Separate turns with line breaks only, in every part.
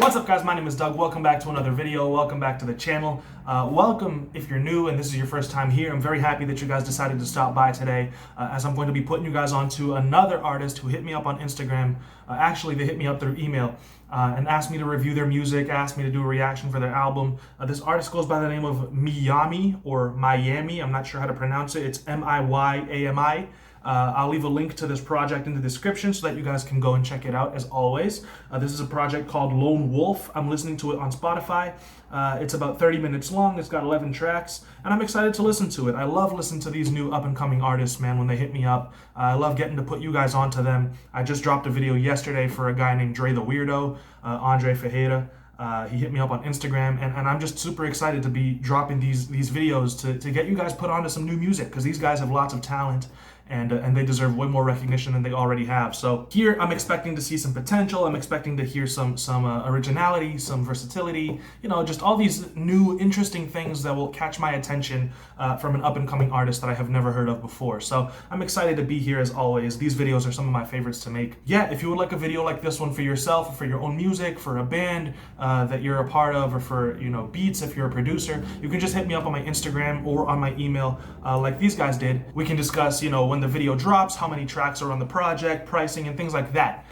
What's up guys, my name is Doug. Welcome back to another video. Welcome back to the channel. Welcome if you're new and this is your first time here. I'm very happy that you guys decided to stop by today as I'm going to be putting you guys on to another artist who hit me up on Instagram. Actually, they hit me up through email and asked me to review their music, asked me to do a reaction for their album. This artist goes by the name of Miyami or Miami. I'm not sure how to pronounce it. It's M-I-Y-A-M-I. I'll leave a link to this project in the description so that you guys can go and check it out as always. This is a project called Lone Wolf. I'm listening to it on Spotify. It's about 30 minutes long. It's got 11 tracks and I'm excited to listen to it. I love listening to these new up and coming artists, man, when they hit me up. I love getting to put you guys onto them. I just dropped a video yesterday for a guy named Dre the Weirdo, Andre Ferreira. He hit me up on Instagram, and I'm just super excited to be dropping these videos to get you guys put onto some new music, because these guys have lots of talent and they deserve way more recognition than they already have. So here I'm expecting to see some potential. I'm expecting to hear some originality, some versatility, you know, just all these new interesting things that will catch my attention from an up and coming artist that I have never heard of before. So I'm excited to be here as always. These videos are some of my favorites to make. Yeah, if you would like a video like this one for yourself, or for your own music, for a band that you're a part of, or for, you know, beats if you're a producer, you can just hit me up on my Instagram or on my email like these guys did. We can discuss, you know, when the video drops, how many tracks are on the project, pricing, and things like that.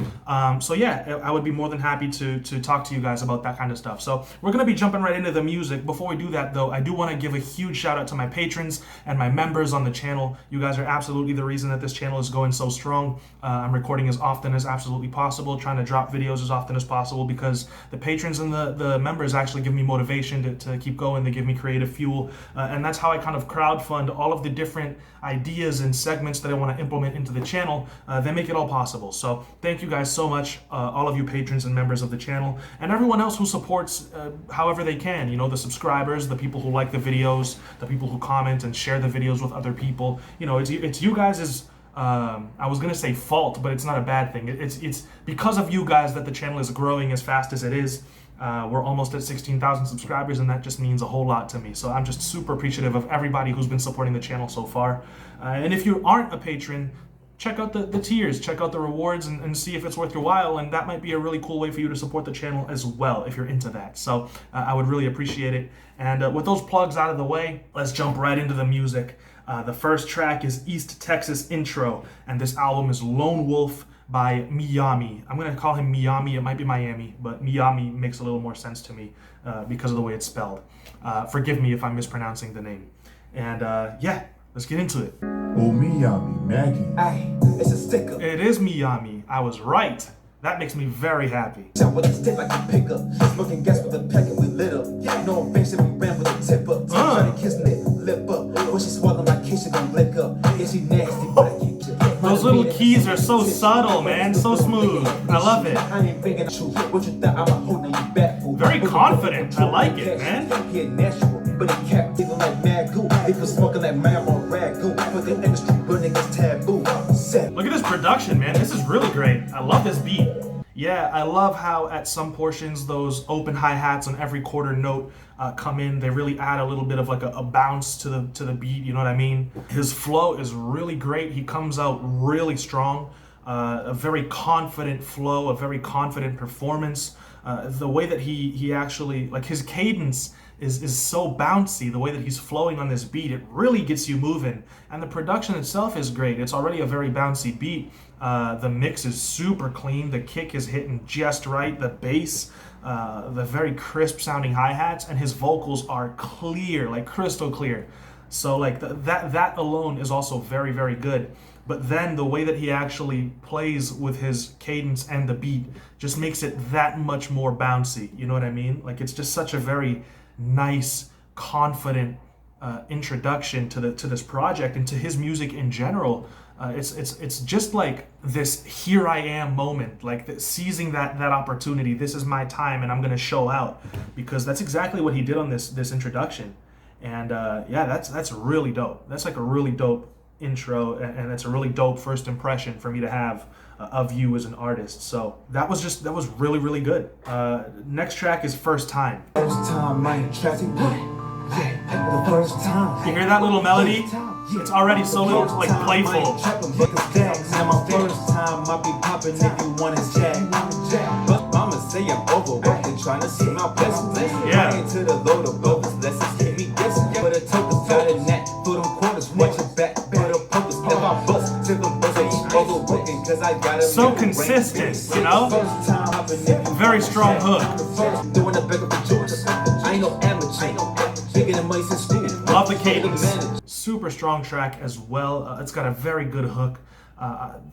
So yeah, I would be more than happy to talk to you guys about that kind of stuff. So we're gonna be jumping right into the music. Before we do that though, I do want to give a huge shout out to my patrons and my members on the channel. You guys are absolutely the reason that this channel is going so strong. I'm recording as often as absolutely possible, trying to drop videos as often as possible, because the patrons and the members actually give me motivation to keep going. They give me creative fuel, and that's how I kind of crowdfund all of the different ideas and segments that I want to implement into the channel. They make it all possible. So thank you guys so much, all of you patrons and members of the channel, and everyone else who supports however they can. You know, the subscribers, the people who like the videos, the people who comment and share the videos with other people. You know, it's you guys' I was gonna say fault, but it's not a bad thing. It's because of you guys that the channel is growing as fast as it is. We're almost at 16,000 subscribers, and that just means a whole lot to me. So I'm just super appreciative of everybody who's been supporting the channel so far. And if you aren't a patron, check out the tiers, check out the rewards, and see if it's worth your while. And that might be a really cool way for you to support the channel as well, if you're into that. So I would really appreciate it. And with those plugs out of the way, let's jump right into the music. The first track is East Texas Intro, and this album is Lone Wolf by Miyami. I'm gonna call him Miyami. It might be Miami, but Miyami makes a little more sense to me because of the way it's spelled. Forgive me if I'm mispronouncing the name. And yeah, let's get into it.
Oh, Miyami, Maggie.
Aye, it's a sticker.
It is Miyami. I was right. That makes me very happy.
Shot with a stick like a pickup. Smoking gas with a pack and we lit up. No offense if we ran with a tip up. Trying to kiss me, lip up. When she swallow my kiss, she gon' lick up. Yeah, she nasty, but I keep you.
Those little keys are so subtle, man. So smooth. I love it.
I ain't thinking of you. What you thought I'm holding you back for?
Very confident. I like it, man.
He natural, but he kept feeling like mad goo. He was smoking like man on ragu. But the industry burning is taboo.
Look at this production, man. This is really great. I love this beat. Yeah, I love how at some portions those open hi-hats on every quarter note come in. They really add a little bit of like a bounce to the beat, you know what I mean? His flow is really great. He comes out really strong. A very confident flow, a very confident performance. The way that he actually, like, his cadence is so bouncy. The way that he's flowing on this beat, it really gets you moving. And the production itself is great. It's already a very bouncy beat. The mix is super clean. The kick is hitting just right. The bass, the very crisp sounding hi-hats, and his vocals are clear, like crystal clear. So like that alone is also very, very good. But then the way that he actually plays with his cadence and the beat just makes it that much more bouncy. You know what I mean? Like, it's just such a very nice, confident introduction to this project and to his music in general. It's just like this here I am moment, like seizing that opportunity. This is my time, and I'm gonna show out, because that's exactly what he did on this introduction. And yeah, that's really dope. That's like a really dope intro, and it's a really dope first impression for me to have of you as an artist. So that was really, really good. Next track is First Time.
First time I ain't traffic. The first time.
You hear that little melody? It's already so like playful.
Now my first time I be popping if you want to jack. But mama say I'm overworked and trying to see my blessings.
Yeah.
Praying to the Lord above his lessons. Keep me guessing. For the tokens, got a knack for them quarters. Watch your back, for the pokers. Never I bust till them buzz ain't overworking. Cause I got a
So consistent, you know? Very strong hook.
Doing the back of the Georgia. I ain't no amateur. Bigger than money since school.
Love the cadence. Super strong track as well. It's got a very good hook.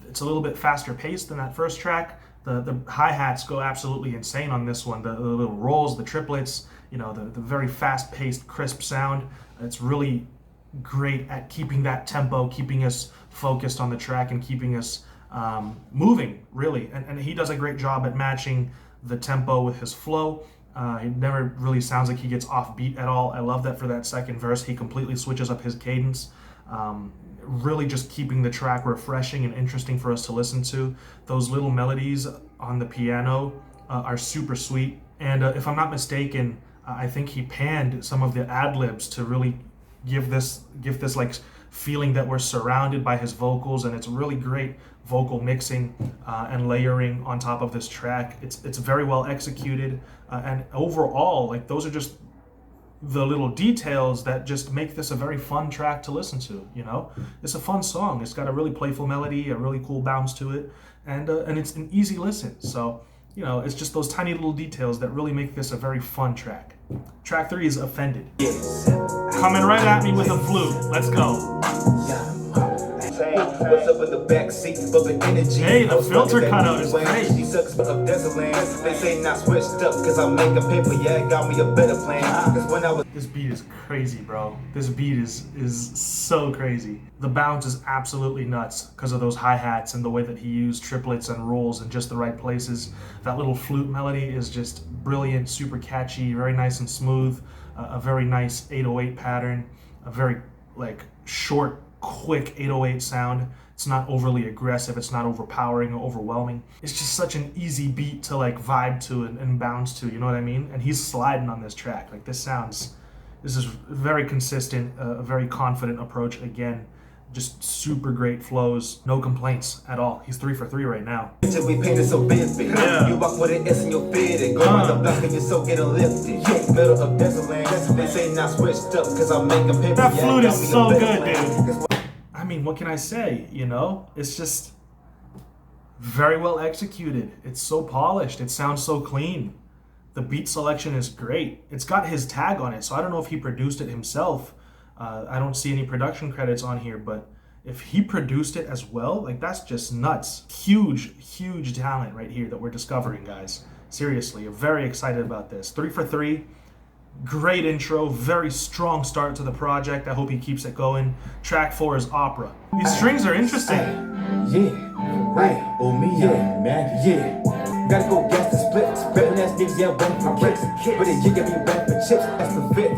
It's a little bit faster paced than that first track. The hi-hats go absolutely insane on this one. The little rolls, the triplets, you know, the very fast-paced, crisp sound. It's really great at keeping that tempo, keeping us focused on the track and keeping us moving, really. And he does a great job at matching the tempo with his flow. It never really sounds like he gets off beat at all. I love that for that second verse. He completely switches up his cadence. Really just keeping the track refreshing and interesting for us to listen to. Those little melodies on the piano are super sweet. And if I'm not mistaken, I think he panned some of the ad-libs to really give this like feeling that we're surrounded by his vocals, and it's really great vocal mixing and layering on top of this track. It's very well executed, and overall, like, those are just the little details that just make this a very fun track to listen to. You know, it's a fun song. It's got a really playful melody, a really cool bounce to it, and it's an easy listen. So, you know, it's just those tiny little details that really make this a very fun track. Track 3 is Offended. Coming right at me with a flute. Let's go.
What's up with the backseat of the energy?
Hey, the filter cutout is great.
She sucks of Desolate. They say not switched up because I'm making paper. Yeah, it got me a better plan. Cause when I was
This beat is crazy, bro. This beat is so crazy. The bounce is absolutely nuts because of those hi-hats and the way that he used triplets and rolls in just the right places. That little flute melody is just brilliant, super catchy, very nice and smooth. A very nice 808 pattern. A very like short, quick 808 sound. It's not overly aggressive, it's not overpowering or overwhelming. It's just such an easy beat to like vibe to and bounce to, you know what I mean? And he's sliding on this track. Like, this is very consistent, a very confident approach again. Just super great flows, no complaints at all. He's 3 for 3 right now.
we painted so vivid.
Yeah.
You walk with an S in your fitted. Go on the block and you're so getting lifted. Middle of Desolate. They say not switched up because I'm making paper.
That
Yeah,
flute
got
is
me a
so
better
good,
plan.
dude. I mean, what can I say, you know? It's just very well executed. It's so polished. It sounds so clean. The beat selection is great. It's got his tag on it, so I don't know if he produced it himself. I don't see any production credits on here, but if he produced it as well, like, that's just nuts. Huge talent right here that we're discovering, guys. Seriously, I'm very excited about this. 3 for 3. Great intro, very strong start to the project. I hope he keeps it going. Track 4 is Opera. These strings are interesting.
Yeah, right. Oh, Miyami, Maggie. Yeah. Gotta go gas the split. Rapping ass niggas, yeah, waiting for kicks. But they get me back for chips. That's the fit.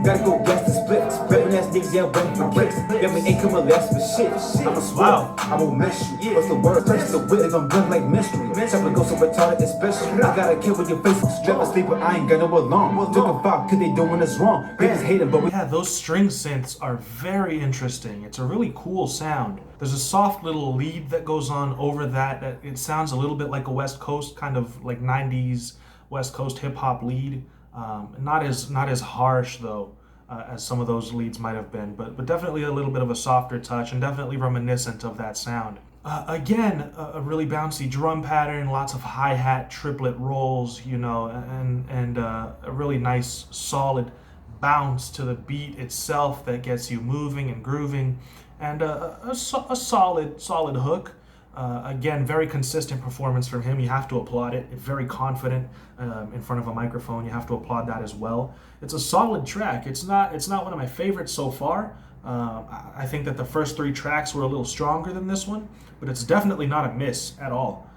Gotta go gas the split. Rapping ass niggas, yeah, waiting for kicks. Yeah, me ain't coming last for shit. I'm a
Wow.
I'm gonna mess you. What's the word? First the wit, I'm done like mystery. Something go so retarded, especially. I got a kid with your face. Strap a sleeper, I ain't got no alarm. Took a five, cause they doing us wrong. Niggas hating, but we
Yeah, those string synths are very interesting. It's a really cool sound. There's a soft little lead that goes on over that. It sounds a little bit like a West Coast, kind of like 90s West Coast hip hop lead. Not as harsh though as some of those leads might have been, but definitely a little bit of a softer touch and definitely reminiscent of that sound. Again, a really bouncy drum pattern, lots of hi-hat triplet rolls, you know, and a really nice solid bounce to the beat itself that gets you moving and grooving, and a solid hook. Again, very consistent performance from him. You have to applaud it. Very confident in front of a microphone. You have to applaud that as well. It's a solid track. It's not one of my favorites so far. I think that the first 3 tracks were a little stronger than this one, but it's definitely not a miss at all.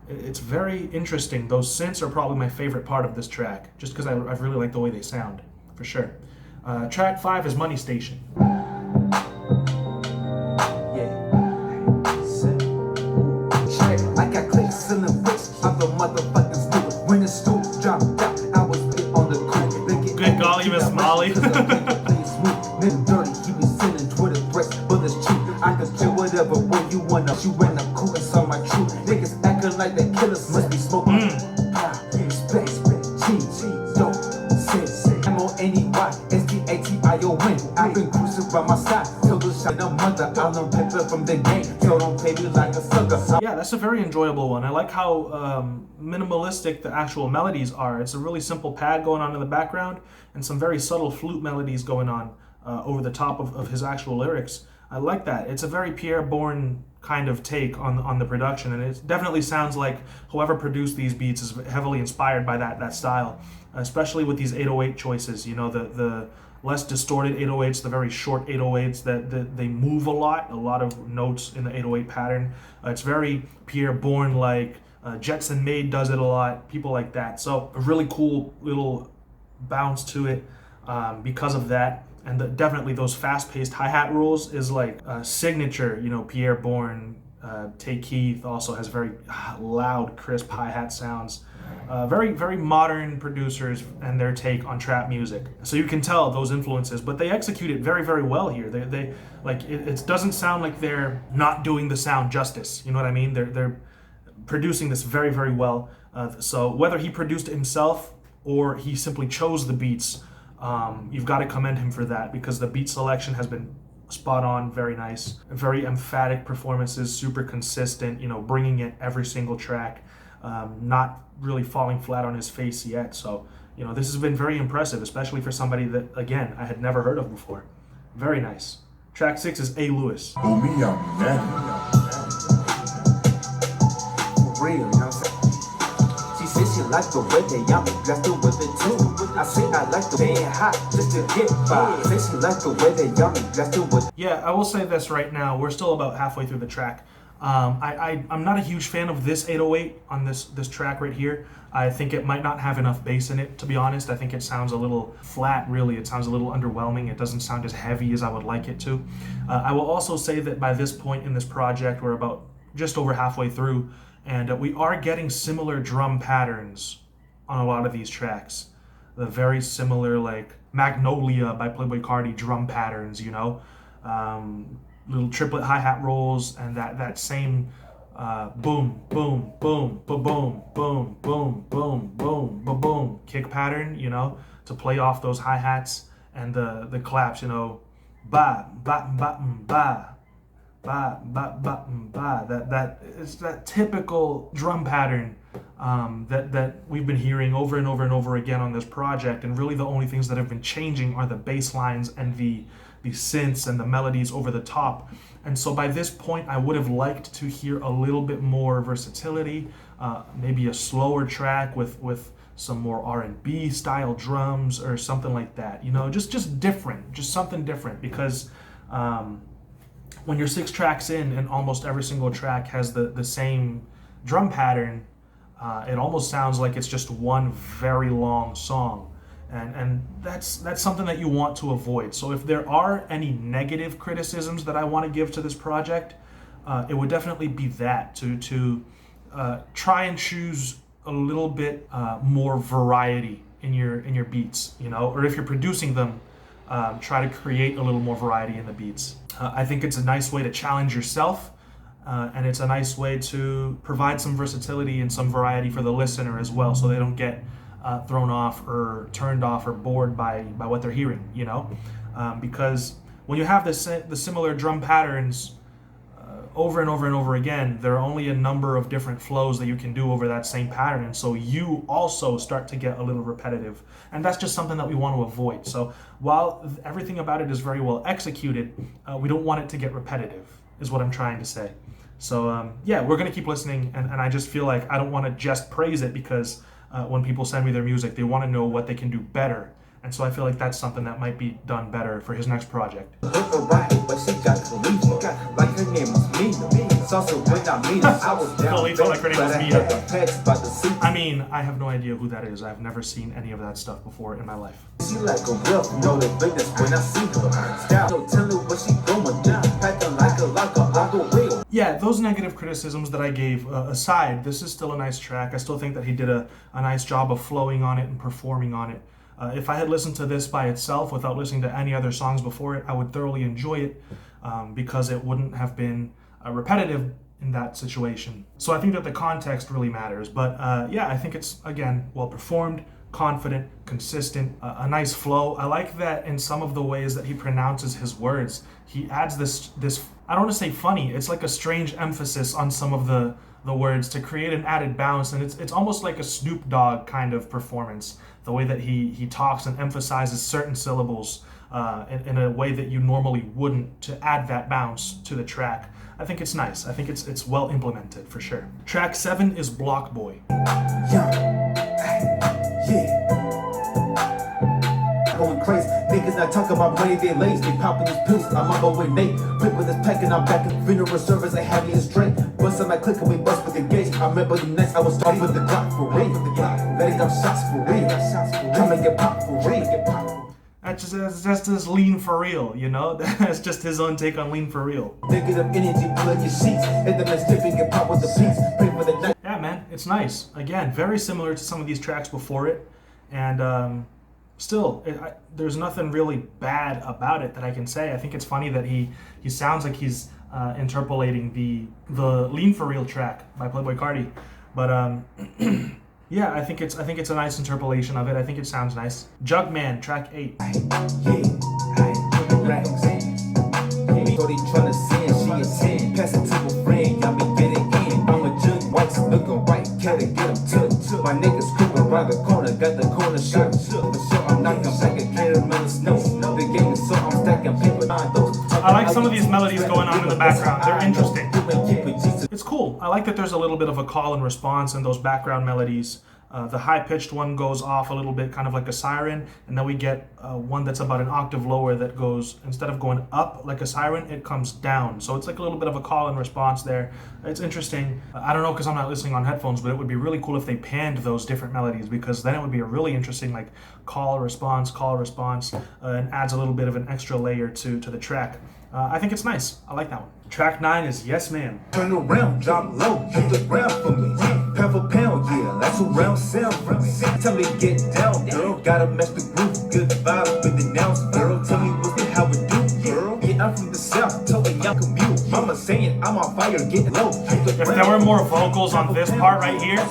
It's very interesting. Those synths are probably my favorite part of this track, just because I really like the way they sound, for sure. Track 5 is Money Station.
I got clicks in the bricks. I'm the motherfucking stupid. When the stoop dropped out, I was bit on the cool.
Good golly, Miss Molly.
Nigga dirty, keep me sending Twitter threats, but it's cheap. I can kill whatever when you wanna. You ran a cool and saw my truth. Niggas acting like they killers must be smoking. Space. Don't sit. M-O-N-E-Y-S-T-A-T-I-O-N. I've been cruising by my side till the shot in a month. I learned paper from the game, so don't play me like a sucker.
Yeah, that's a very enjoyable one. I like how minimalistic the actual melodies are. It's a really simple pad going on in the background and some very subtle flute melodies going on over the top of his actual lyrics. I like that. It's a very Pierre Bourne kind of take on the production, and it definitely sounds like whoever produced these beats is heavily inspired by that style, especially with these 808 choices. You know, the less distorted 808s, the very short 808s that they move a lot of notes in the 808 pattern. It's very Pierre Bourne like. Jetson Maid does it a lot, people like that. So a really cool little bounce to it because of that. And definitely those fast-paced hi-hat rolls is like a signature, you know, Pierre Bourne. Tay Keith also has very loud, crisp hi-hat sounds. Very, very modern producers and their take on trap music. So you can tell those influences, but they execute it very, very well here. They like it doesn't sound like they're not doing the sound justice. You know what I mean? They're producing this very, very well. So whether he produced it himself or he simply chose the beats, you've got to commend him for that, because the beat selection has been spot on, very nice, very emphatic performances, super consistent, you know, bringing it every single track, not really falling flat on his face yet. So, you know, this has been very impressive, especially for somebody that, again, I had never heard of before. Very nice. Track 6 is A. Lewis.
Oh, Miyami, Maggie.
Real, you know what I'm saying? She said she liked the way that y'all be blessed with it too. I said I like the way it hot just to get by. Say she liked the way that y'all be blessed with.
Yeah, I will say this right now. We're still about halfway through the track. I'm not a huge fan of this 808 on this track right here. I think it might not have enough bass in it, to be honest. I think it sounds a little flat, really. It sounds a little underwhelming. It doesn't sound as heavy as I would like it to. I will also say that by this point in this project, we're about just over halfway through, and we are getting similar drum patterns on a lot of these tracks. The very similar, like Magnolia by Playboi Carti drum patterns, you know, little triplet hi-hat rolls, and that same boom, boom, boom, ba-boom, boom, boom, boom, boom, ba-boom kick pattern, you know, to play off those hi-hats, and the claps, you know, ba, ba, ba, ba. Ba, ba, ba, ba. That it's that typical drum pattern that we've been hearing over and over and over again on this project, and really the only things that have been changing are the bass lines and the synths and the melodies over the top. And so by this point, I would have liked to hear a little bit more versatility, maybe a slower track with some more R&B style drums or something like that. You know, just different, just something different, because when you're 6 tracks in and almost every single track has the same drum pattern, it almost sounds like it's just one very long song. And that's something that you want to avoid. So if there are any negative criticisms that I want to give to this project, it would definitely be that, to try and choose a little bit more variety in your beats, you know, or if you're producing them, try to create a little more variety in the beats. I think it's a nice way to challenge yourself, and it's a nice way to provide some versatility and some variety for the listener as well, so they don't get thrown off or turned off or bored by what they're hearing, you know? Because when you have the similar drum patterns over and over and over again, there are only a number of different flows that you can do over that same pattern, and so you also start to get a little repetitive, and that's just something that we want to avoid. So while everything about it is very well executed, we don't want it to get repetitive, is what I'm trying to say. So yeah, we're going to keep listening, and I just feel like I don't want to just praise it, because when people send me their music, they want to know what they can do better. And so I feel like that's something that might be done better for his next project. I mean, I have no idea who that is. I've never seen any of that stuff before in my life.
She like a rough, know the business when I see her. Style, so tell her what she going down. Packing like a wheel.
Yeah, those negative criticisms that I gave aside, this is still a nice track. I still think that he did a nice job of flowing on it and performing on it. If I had listened to this by itself without listening to any other songs before it, I would thoroughly enjoy it, because it wouldn't have been repetitive in that situation. So I think that the context really matters. But yeah, I think it's, again, well performed, confident, consistent, a nice flow. I like that in some of the ways that he pronounces his words. He adds this I don't want to say funny, it's like a strange emphasis on some of the words to create an added bounce, and it's almost like a Snoop Dogg kind of performance. The way that he talks and emphasizes certain syllables in a way that you normally wouldn't, to add that bounce to the track. I think it's nice. I think it's well implemented for sure. Track 7 is Block Boy.
Going crazy, niggas not talking about money, they lazy, they popping these pills. I'm on my way, Nate. Flip with this pack and I'm back in funeral service. They have me in straight. Bust on my click and we bust with the gauge. I remember the nights I was starting with the Glock for real. Letting up shots for real. Come and get popped for real.
That's just his lean for real, you know? That's just his own take on lean for real.
Negative energy, plug your sheets. And the man slipping and pop with the beats. Pray for the night.
Yeah, man, it's nice. Again, very similar to some of these tracks before it. And still, there's nothing really bad about it that I can say. I think it's funny that he sounds like he's interpolating the Lean for Real track by Playboi Carti. But yeah, I think it's a nice interpolation of it. I think it sounds nice. Jugg Man, track 8.
Shorty tryna sin, she is 10. Pass it to a friend, y'all be getting in. I'm a judge, whites looking right, gotta get them took. My niggas creeping around the corner, got the corner shut. For sure, I'm knocking back a caramel snow. The game is so I'm stacking paper.
I like some of these melodies going on in the background. They're interesting. It's cool. I like that there's a little bit of a call and response in those background melodies. The high-pitched one goes off a little bit, kind of like a siren, and then we get one that's about an octave lower that goes, instead of going up like a siren, it comes down. So it's like a little bit of a call and response there. It's interesting. I don't know because I'm not listening on headphones, but it would be really cool if they panned those different melodies, because then it would be a really interesting like call, response, and adds a little bit of an extra layer to the track. I think it's nice. I like that one. Track 9 is Yes Man.
Turn around, drop low, hit the ground for me. Pound for pound, yeah, that's a round sound for me. Tell me get down, girl. Gotta match the groove, good vibe with the nouns, girl. Tell me what's it, how it do, girl. Yeah, I'm from the south, tell me y'all commute. Mama saying I'm on fire, getting low.
If there were more vocals on this part right here,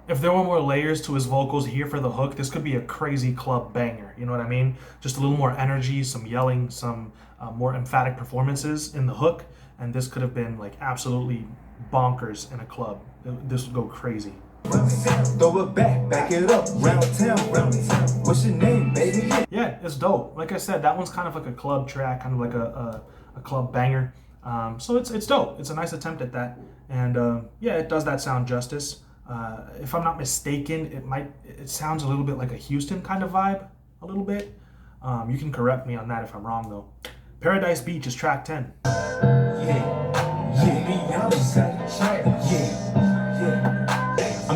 if there were more layers to his vocals here for the hook, this could be a crazy club banger. You know what I mean? Just a little more energy, some yelling, some more emphatic performances in the hook, and this could have been like absolutely bonkers in a club. This would go crazy.
Throw it back it up, round town. What's your name, baby?
Yeah, it's dope. Like I said, that one's kind of like a club track, kind of like a club banger. So it's dope. It's a nice attempt at that, and yeah, it does that sound justice. If I'm not mistaken, it sounds a little bit like a Houston kind of vibe, a little bit. You can correct me on that if I'm wrong though. Paradise Beach is track 10.
I'm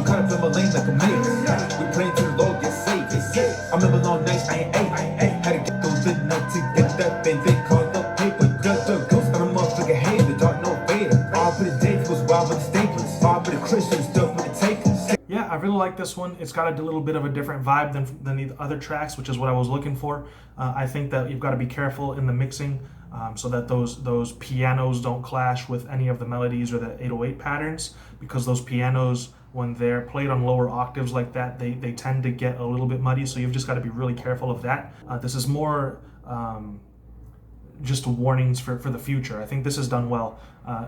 caught up in my lane like a maze. We praying to the Lord, get saved. I remember long nights, I ain't ate. Had to get those midnight to get that thing. They called up paper. Got the ghost on a motherfucking hater. The dark no vader. All for the day was wild with the staples. All for the Christians, stuff for the takers.
Yeah, I really like this one. It's got a little bit of a different vibe than the other tracks, which is what I was looking for. I think that you've got to be careful in the mixing so that those pianos don't clash with any of the melodies or the 808 patterns, because those pianos, when they're played on lower octaves like that, they tend to get a little bit muddy, so you've just got to be really careful of that. This is more just warnings for the future. I think this is done well,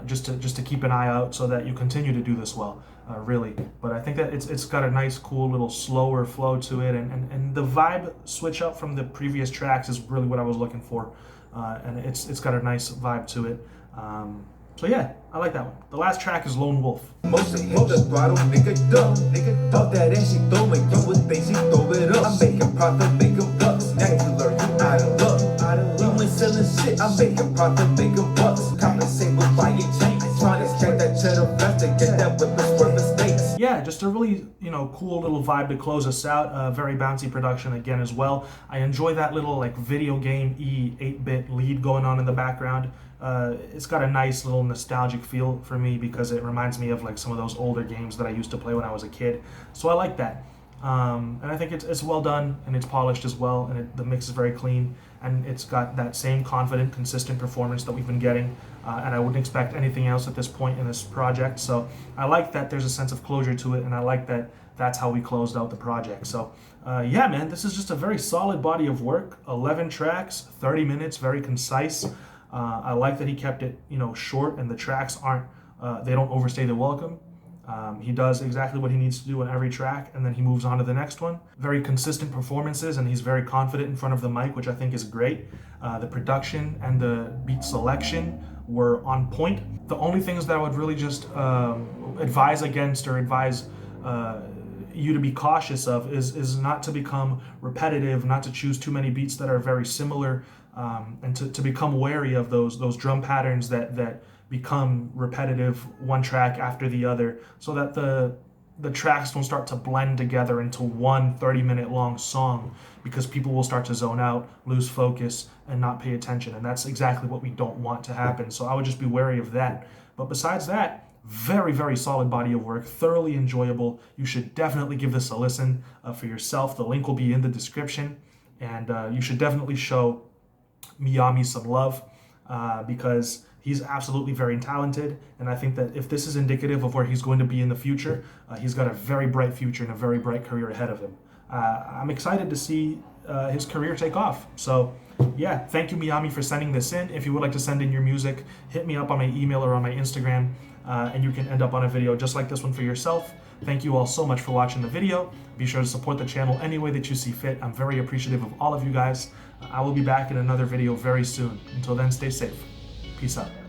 just to keep an eye out so that you continue to do this well, really. But I think that it's got a nice, cool little slower flow to it, and the vibe switch up from the previous tracks is really what I was looking for, and it's got a nice vibe to it. So yeah, I like that one. The last track is Lone Wolf.
Most of the throttle, nigga, dumb. Nigga, thought that and she throw me. You would think she throw it up. I'm making profit, making bucks. Natural, you out of luck. You ain't selling shit. I'm making profit, making bucks. Compensate with buying chains. Trying to stack that cheddar faster, get that whip and swerve mistakes.
Yeah, just a really, cool little vibe to close us out. Very bouncy production again as well. I enjoy that little like video game 8-bit lead going on in the background. It's got a nice little nostalgic feel for me because it reminds me of like some of those older games that I used to play when I was a kid. So I like that. And I think it's well done, and it's polished as well, and the mix is very clean, and it's got that same confident, consistent performance that we've been getting, and I wouldn't expect anything else at this point in this project. So I like that there's a sense of closure to it, and I like that that's how we closed out the project. So yeah, man, this is just a very solid body of work. 11 tracks, 30 minutes, very concise. I like that he kept it, short, and the tracks aren't, they don't overstay the welcome. He does exactly what he needs to do in every track, and then he moves on to the next one. Very consistent performances, and he's very confident in front of the mic, which I think is great. The production and the beat selection were on point. The only things that I would really just advise against, or advise you to be cautious of, is not to become repetitive, not to choose too many beats that are very similar, and to become wary of those drum patterns that become repetitive, one track after the other, so that the tracks don't start to blend together into one 30-minute long song, because people will start to zone out, lose focus, and not pay attention. And that's exactly what we don't want to happen. So I would just be wary of that. But besides that, very, very solid body of work, thoroughly enjoyable. You should definitely give this a listen for yourself. The link will be in the description. And you should definitely show Miyami some love because he's absolutely very talented. And I think that if this is indicative of where he's going to be in the future, he's got a very bright future and a very bright career ahead of him. I'm excited to see his career take off. So yeah, thank you, Miyami, for sending this in. If you would like to send in your music, hit me up on my email or on my Instagram, and you can end up on a video just like this one for yourself. Thank you all so much for watching the video. Be sure to support the channel any way that you see fit. I'm very appreciative of all of you guys. I will be back in another video very soon. Until then, stay safe. Peace out.